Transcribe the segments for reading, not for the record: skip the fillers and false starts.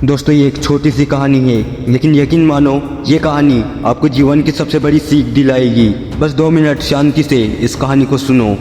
दोस्तों ये एक छोटी सी कहानी है, लेकिन यकीन मानो ये कहानी आपको जीवन की सबसे बड़ी सीख दिलाएगी। बस 2 मिनट शांति से इस कहानी को सुनो।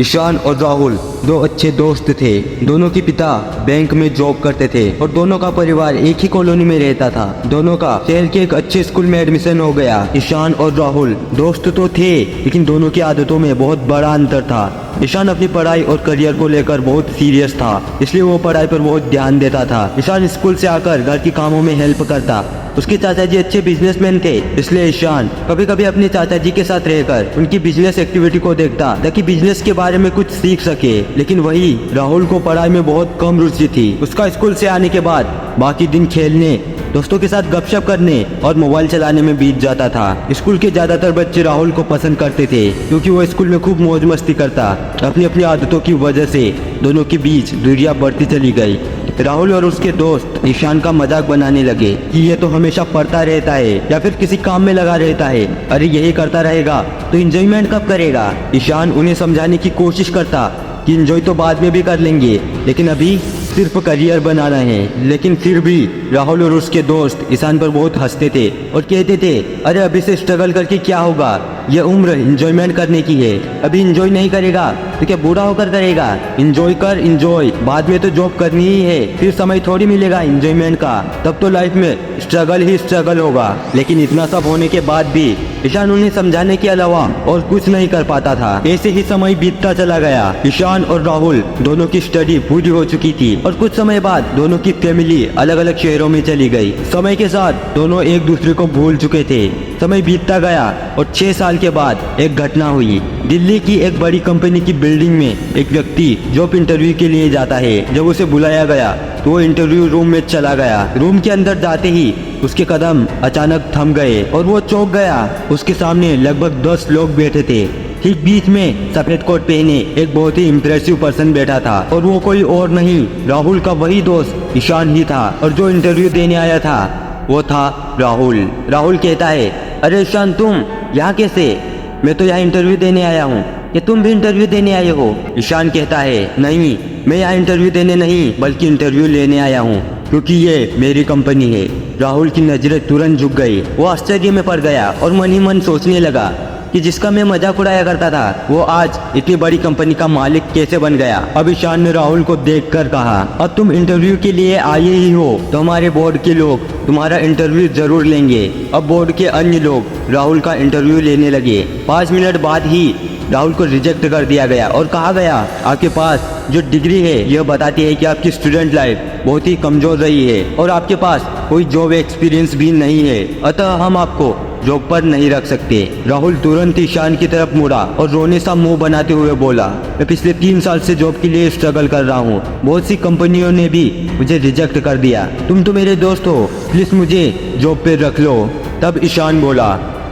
ईशान और राहुल दो अच्छे दोस्त थे। दोनों के पिता बैंक में जॉब करते थे और दोनों का परिवार एक ही कॉलोनी में रहता था। दोनों का शहर के एक अच्छे स्कूल में एडमिशन हो गया। ईशान और राहुल दोस्त तो थे, लेकिन दोनों की आदतों में बहुत बड़ा अंतर था। ईशान अपनी पढ़ाई और करियर को लेकर बहुत सीरियस था, इसलिए वो पढ़ाई पर बहुत ध्यान देता था। ईशान स्कूल से आकर घर के कामों में हेल्प करता। उसके चाचा जी अच्छे बिजनेसमैन थे, इसलिए ईशान कभी कभी अपने चाचा जी के साथ रहकर उनकी बिजनेस एक्टिविटी को देखता ताकि बिजनेस के बारे में कुछ सीख सके। लेकिन वही राहुल को पढ़ाई में बहुत कम रुचि थी। उसका स्कूल से आने के बाद बाकी दिन खेलने, दोस्तों के साथ गपशप करने और मोबाइल चलाने में बीत जाता था। स्कूल के ज्यादातर बच्चे राहुल को पसंद करते थे क्योंकि वो स्कूल में खूब मौज मस्ती करता। अपनी अपनी आदतों की वजह से दोनों के बीच दूरियां बढ़ती चली गई। राहुल और उसके दोस्त ईशान का मजाक बनाने लगे कि ये तो हमेशा पढ़ता रहता है या फिर किसी काम में लगा रहता है। अरे यही करता रहेगा तो एंजॉयमेंट कब करेगा। ईशान उन्हें समझाने की कोशिश करता कि एंजॉय तो बाद में भी कर लेंगे, लेकिन अभी सिर्फ करियर बनाना है। लेकिन फिर भी राहुल और उसके दोस्त ईशान पर बहुत हंसते थे और कहते थे, अरे अभी से स्ट्रगल करके क्या होगा, यह उम्र एंजॉयमेंट करने की है। अभी एंजॉय नहीं करेगा तो क्या बूढ़ा होकर करेगा। एंजॉय कर, एंजॉय, बाद में तो जॉब करनी ही है, फिर समय थोड़ी मिलेगा एंजॉयमेंट का, तब तो लाइफ में स्ट्रगल ही स्ट्रगल होगा। लेकिन इतना सब होने के बाद भी ईशान उन्हें समझाने के अलावा और कुछ नहीं कर पाता था। ऐसे ही समय बीतता चला गया। ईशान और राहुल दोनों की स्टडी पूरी हो चुकी थी और कुछ समय बाद दोनों की फैमिली अलग अलग शहरों में चली गई। समय के साथ दोनों एक दूसरे को भूल चुके थे। समय बीतता गया और 6 साल के बाद एक घटना हुई। दिल्ली की एक बड़ी कंपनी की बिल्डिंग में एक व्यक्ति जॉब इंटरव्यू के लिए जाता है। जब उसे बुलाया गया तो वो इंटरव्यू रूम में चला गया। रूम के अंदर जाते ही उसके कदम अचानक थम गए और वो चौंक गया। उसके सामने लगभग 10 लोग बैठे थे। ठीक बीच में सफेद कोट पहने एक बहुत ही इम्प्रेसिव पर्सन बैठा था और वो कोई और नहीं, राहुल का वही दोस्त ईशान ही था। और जो इंटरव्यू देने आया था वो था राहुल। राहुल कहता है, अरे ईशान तुम यहाँ कैसे? मैं तो यहाँ इंटरव्यू देने आया हूँ। कि तुम भी इंटरव्यू देने आए हो? ईशान कहता है, नहीं, मैं यहाँ इंटरव्यू देने नहीं बल्कि इंटरव्यू लेने आया हूँ, क्योंकि ये मेरी कंपनी है। राहुल की नजरें तुरंत झुक गई। वो आश्चर्य में पड़ गया और मन ही मन सोचने लगा कि जिसका मैं मजाक उड़ाया करता था वो आज इतनी बड़ी कंपनी का मालिक कैसे बन गया। अब ईशान ने राहुल को देखकर कहा, अब तुम इंटरव्यू के लिए आए ही हो तो हमारे बोर्ड के लोग तुम्हारा इंटरव्यू जरूर लेंगे। अब बोर्ड के अन्य लोग राहुल का इंटरव्यू लेने लगे। 5 मिनट बाद ही राहुल को रिजेक्ट कर दिया गया और कहा गया, आपके पास जो डिग्री है यह बताती है कि आपकी स्टूडेंट लाइफ बहुत ही कमजोर रही है और आपके पास कोई जॉब एक्सपीरियंस भी नहीं है, अतः हम आपको जॉब पर नहीं रख सकते। राहुल तुरंत ईशान की तरफ मुड़ा और रोने सा मुंह बनाते हुए बोला, मैं पिछले 3 साल से जॉब के लिए स्ट्रगल कर रहा हूँ। बहुत सी कंपनियों ने भी मुझे रिजेक्ट कर दिया। तुम तो मेरे दोस्त हो, प्लीज मुझे जॉब पे रख लो। तब ईशान बोला,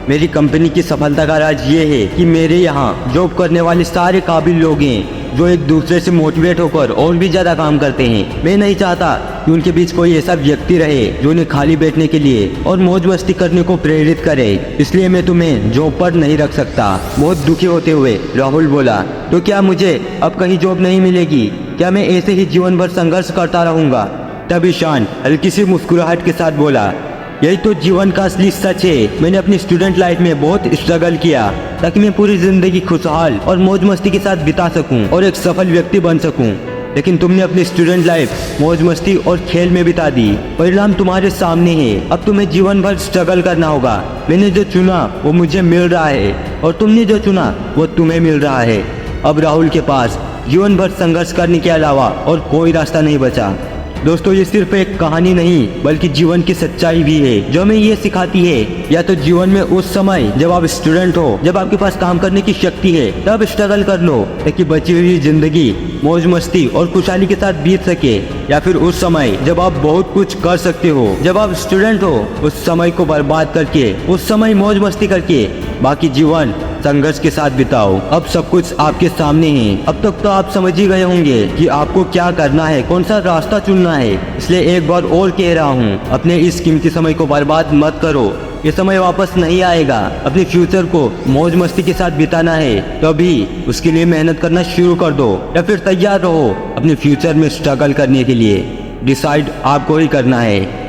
मेरी कंपनी की सफलता का राज ये है कि मेरे यहाँ जॉब करने वाले सारे काबिल लोग हैं जो एक दूसरे से मोटिवेट होकर और भी ज्यादा काम करते हैं। मैं नहीं चाहता कि उनके बीच कोई ऐसा व्यक्ति रहे जो उन्हें खाली बैठने के लिए और मौज मस्ती करने को प्रेरित करे, इसलिए मैं तुम्हें जॉब पर नहीं रख सकता। बहुत दुखी होते हुए राहुल बोला, तो क्या मुझे अब कहीं जॉब नहीं मिलेगी? क्या मैं ऐसे ही जीवन भर संघर्ष करता रहूंगा? तब ईशान हल्की सी मुस्कुराहट के साथ बोला, यही तो जीवन का असली सच है। मैंने अपनी स्टूडेंट लाइफ में बहुत स्ट्रगल किया ताकि मैं पूरी जिंदगी खुशहाल और मौज मस्ती के साथ बिता सकूं और एक सफल व्यक्ति बन सकूं। लेकिन तुमने अपनी स्टूडेंट लाइफ मौज मस्ती और खेल में बिता दी। परिणाम तुम्हारे सामने है। अब तुम्हें जीवन भर स्ट्रगल करना होगा। मैंने जो चुना वो मुझे मिल रहा है और तुमने जो चुना वो तुम्हें मिल रहा है। अब राहुल के पास जीवन भर संघर्ष करने के अलावा और कोई रास्ता नहीं बचा। दोस्तों ये सिर्फ एक कहानी नहीं बल्कि जीवन की सच्चाई भी है जो हमें ये सिखाती है, या तो जीवन में उस समय जब आप स्टूडेंट हो, जब आपके पास काम करने की शक्ति है, तब स्ट्रगल कर लो ताकि बची हुई जिंदगी मौज मस्ती और खुशहाली के साथ बीत सके, या फिर उस समय जब आप बहुत कुछ कर सकते हो, जब आप स्टूडेंट हो, उस समय को बर्बाद करके, उस समय मौज मस्ती करके बाकी जीवन संघर्ष के साथ बिताओ। अब सब कुछ आपके सामने है। अब तक तो आप समझ ही गए होंगे कि आपको क्या करना है, कौन सा रास्ता चुनना है। इसलिए एक बार और कह रहा हूँ, अपने इस कीमती समय को बर्बाद मत करो। ये समय वापस नहीं आएगा। अपने फ्यूचर को मौज मस्ती के साथ बिताना है तो अभी उसके लिए मेहनत करना शुरू कर दो, या फिर तैयार रहो अपने फ्यूचर में स्ट्रगल करने के लिए। डिसाइड आपको ही करना है।